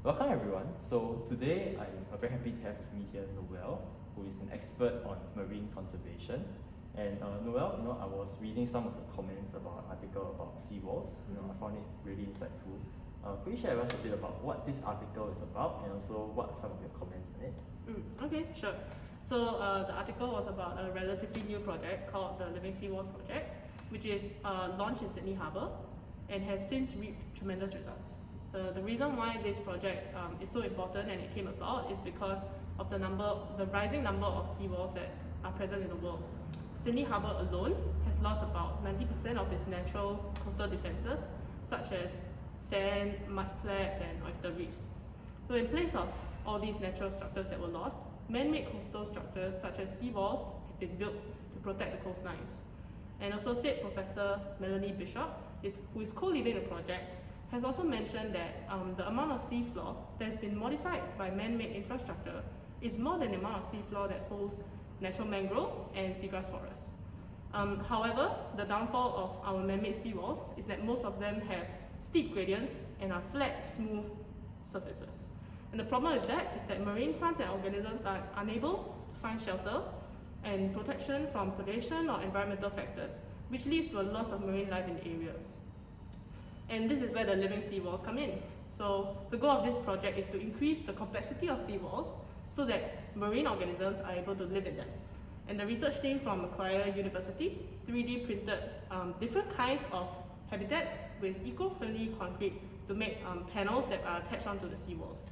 Welcome everyone. So today I'm very happy to have with me here Noelle, who is an expert on marine conservation. And Noelle, I was reading some of the comments about an article about seawalls. I found it really insightful. Could you share with us a bit about what this article is about and also what are some of your comments on it? Okay, sure. So the article was about a relatively new project called the Living Seawalls project, which is launched in Sydney Harbour and has since reaped tremendous results. The reason why this project is so important and it came about is because of the rising number of seawalls that are present in the world. Sydney Harbour alone has lost about 90% of its natural coastal defences, such as sand, mudflats and oyster reefs. So in place of all these natural structures that were lost, man-made coastal structures such as seawalls have been built to protect the coastlines. And Associate Professor Melanie Bishop, who is co-leading the project, has also mentioned that the amount of seafloor that has been modified by man-made infrastructure is more than the amount of seafloor that holds natural mangroves and seagrass forests. However, the downfall of our man-made seawalls is that most of them have steep gradients and are flat, smooth surfaces. And the problem with that is that marine plants and organisms are unable to find shelter and protection from predation or environmental factors, which leads to a loss of marine life in the area. And this is where the living seawalls come in. So the goal of this project is to increase the complexity of seawalls so that marine organisms are able to live in them. And the research team from Macquarie University 3D printed different kinds of habitats with eco-friendly concrete to make panels that are attached onto the seawalls.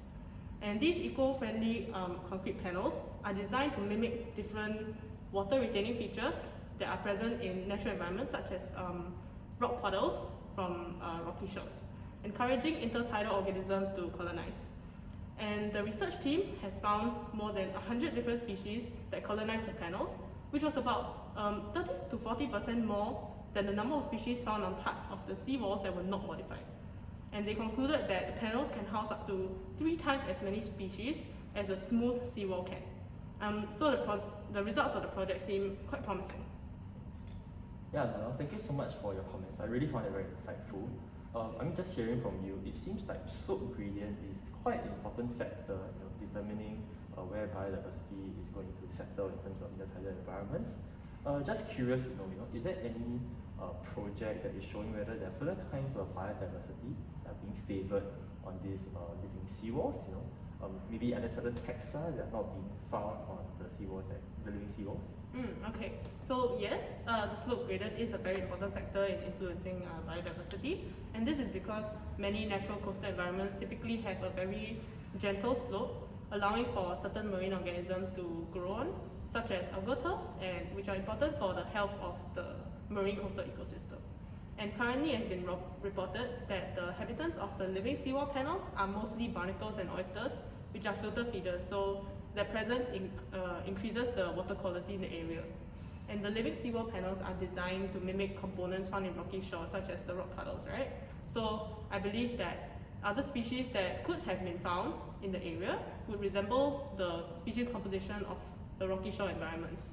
And these eco-friendly concrete panels are designed to mimic different water-retaining features that are present in natural environments such as rock puddles from rocky shores, encouraging intertidal organisms to colonize. And the research team has found more than 100 different species that colonize the panels, which was about 30 to 40% more than the number of species found on parts of the seawalls that were not modified. And they concluded that the panels can house up to 3 times as many species as a smooth seawall can. So the results of the project seem quite promising. Yeah, Noelle, thank you so much for your comments. I really found it very insightful. Just hearing from you, it seems like slope gradient is quite an important factor, determining where biodiversity is going to settle in terms of intertidal environments. Just curious, is there any project that is showing whether there are certain kinds of biodiversity that are being favoured on these living seawalls? Maybe under certain taxa that are not being found on the seawalls, the living seawalls. Okay, so yes, the slope gradient is a very important factor in influencing biodiversity, and this is because many natural coastal environments typically have a very gentle slope, allowing for certain marine organisms to grow on, such as algal turfs, and which are important for the health of the marine coastal ecosystem. And currently it has been reported that the habitants of the living seawall panels are mostly barnacles and oysters, which are filter feeders, so their presence increases the water quality in the area. And the living seawall panels are designed to mimic components found in rocky shores, such as the rock puddles, right? So I believe that other species that could have been found in the area would resemble the species composition of the rocky shore environments,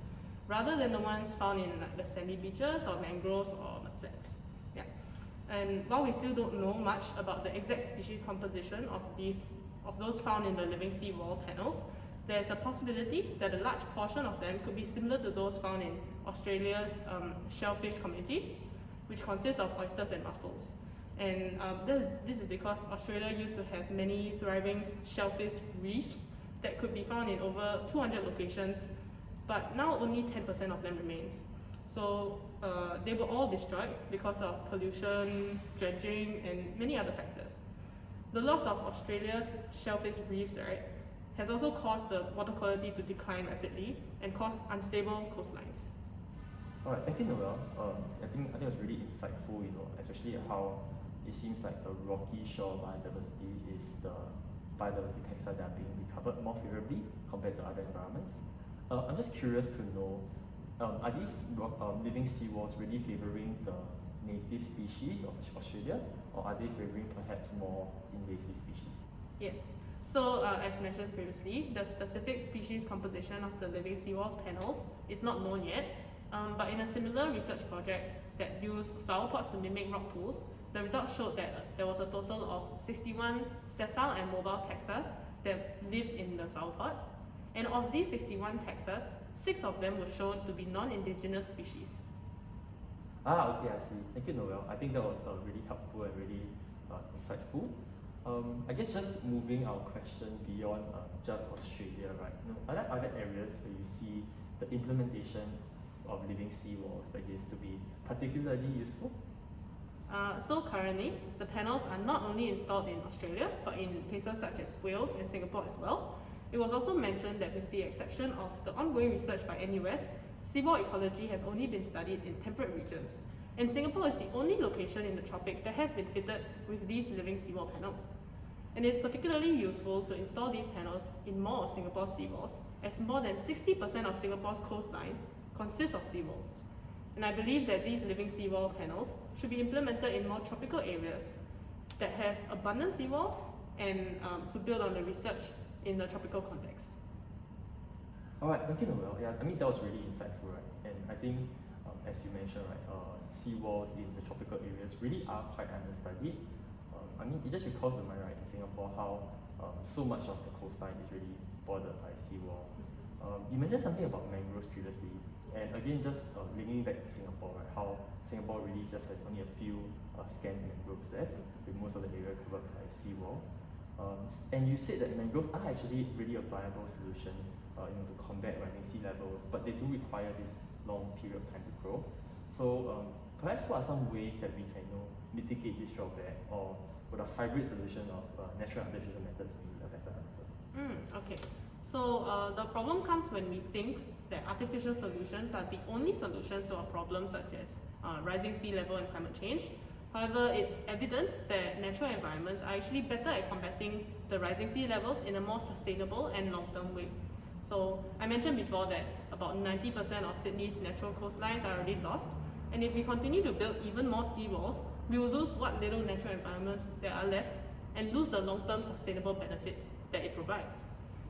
rather than the ones found in the sandy beaches or mangroves or mudflats. Yeah. And while we still don't know much about the exact species composition of those found in the living seawall panels, there's a possibility that a large portion of them could be similar to those found in Australia's shellfish communities, which consist of oysters and mussels. And this is because Australia used to have many thriving shellfish reefs that could be found in over 200 locations, but now only 10% of them remains. So they were all destroyed because of pollution, dredging, and many other factors. The loss of Australia's shellfish reefs, has also caused the water quality to decline rapidly and caused unstable coastlines. Alright, thank you, Noelle. I think it was really insightful, especially how it seems like the rocky shore biodiversity is the biodiversity taxa that are being recovered more favorably compared to other environments. I'm just curious to know, are these living seawalls really favoring the native species of Australia, or are they favoring perhaps more invasive species? Yes. So, as mentioned previously, the specific species composition of the living seawalls panels is not known yet, But in a similar research project that used flower pots to mimic rock pools, the results showed that there was a total of 61 sessile and mobile taxa that lived in the flower pots. And of these 61 taxa, 6 of them were shown to be non-indigenous species. Ah, okay, I see. Thank you, Noelle. I think that was really helpful and really insightful. I guess just moving our question beyond just Australia, right? Are there other areas where you see the implementation of living seawalls that is to be particularly useful? So currently, the panels are not only installed in Australia, but in places such as Wales and Singapore as well. It was also mentioned that with the exception of the ongoing research by NUS, seawall ecology has only been studied in temperate regions. And Singapore is the only location in the tropics that has been fitted with these living seawall panels. And it is particularly useful to install these panels in more of Singapore's seawalls, as more than 60% of Singapore's coastlines consist of seawalls. And I believe that these living seawall panels should be implemented in more tropical areas that have abundant seawalls and to build on the research in the tropical context. Alright, thank you, Noelle. Yeah, I mean, that was really insightful, right? And I think, as you mentioned, right, seawalls in the tropical areas really are quite understudied. I mean, it just recalls to mind, right, in Singapore, how so much of the coastline is really bordered by seawall. You mentioned something about mangroves previously, and again, just linking back to Singapore, right, how Singapore really just has only a few scant mangroves left, with most of the area covered by seawall. And you said that mangroves are actually really a viable solution to combat rising sea levels, but they do require this long period of time to grow. So perhaps what are some ways that we can mitigate this drawback, or would a hybrid solution of natural and artificial methods be a better answer? Okay. So the problem comes when we think that artificial solutions are the only solutions to our problems such as rising sea level and climate change. However, it's evident that natural environments are actually better at combating the rising sea levels in a more sustainable and long-term way. So I mentioned before that about 90% of Sydney's natural coastlines are already lost, and if we continue to build even more seawalls, we will lose what little natural environments there are left and lose the long-term sustainable benefits that it provides.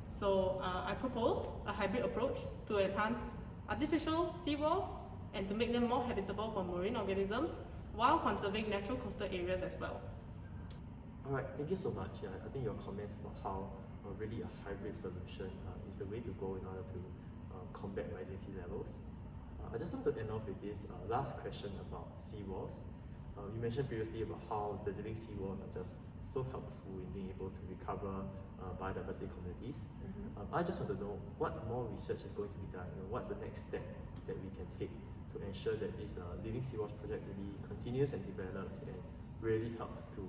So I propose a hybrid approach to enhance artificial seawalls and to make them more habitable for marine organisms while conserving natural coastal areas as well. Alright, thank you so much. Yeah, I think your comments about how really a hybrid solution is the way to go in order to combat rising sea levels. I just want to end off with this last question about seawalls. You mentioned previously about how the living seawalls are just so helpful in being able to recover biodiversity communities. I just want to know what more research is going to be done. What's the next step that we can take to ensure that this living seawalls project really continues and develops and really helps to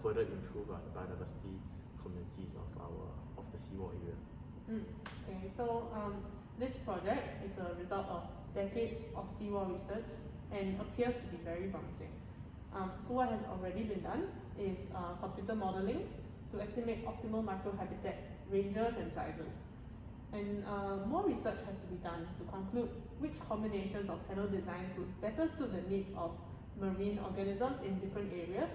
further improve the biodiversity communities of the seawall area. Okay, so this project is a result of decades of seawall research and appears to be very promising. So what has already been done is computer modeling to estimate optimal microhabitat ranges and sizes. And more research has to be done to conclude which combinations of panel designs would better suit the needs of marine organisms in different areas.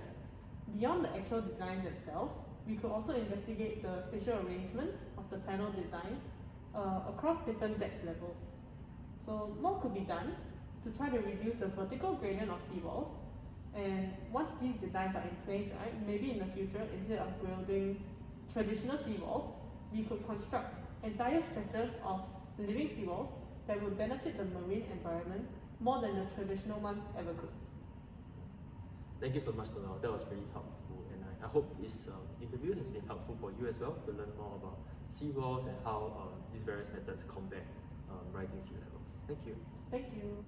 Beyond the actual designs themselves, we could also investigate the spatial arrangement of the panel designs across different depth levels. So more could be done to try to reduce the vertical gradient of seawalls. And once these designs are in place, right, maybe in the future, instead of building traditional seawalls, we could construct entire stretches of living seawalls that would benefit the marine environment more than the traditional ones ever could. Thank you so much, Noelle. That was really helpful, and I hope this interview has been helpful for you as well to learn more about seawalls and how these various methods combat rising sea levels. Thank you. Thank you.